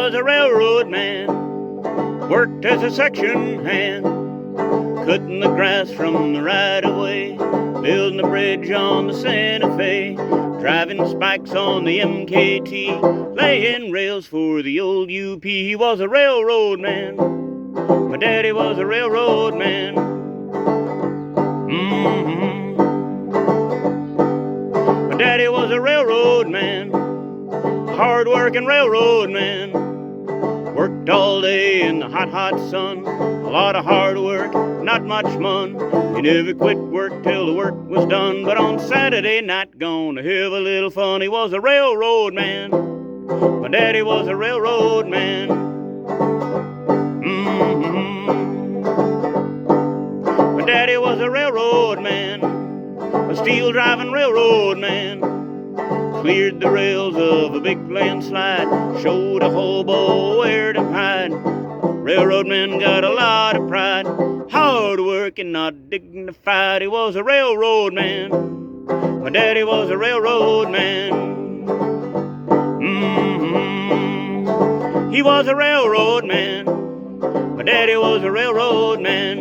was a railroad man, worked as a section hand, cutting the grass from the right-of-way, building a bridge on the Santa Fe, driving spikes on the MKT, laying rails for the old UP. He was a railroad man. My daddy was a railroad man. My daddy was a railroad man, hard-working railroad man. Worked all day in the hot, hot sun. A lot of hard work, not much fun. He never quit work till the work was done. But on Saturday night, gonna have a little fun. He was a railroad man. My daddy was a railroad man. My daddy was a railroad man, a steel-driving railroad man. Cleared the rails of a big landslide, showed a hobo where to hide. Railroad men got a lot of pride, hard working, not dignified. He was a railroad man. My daddy was a railroad man. He was a railroad man. My daddy was a railroad man.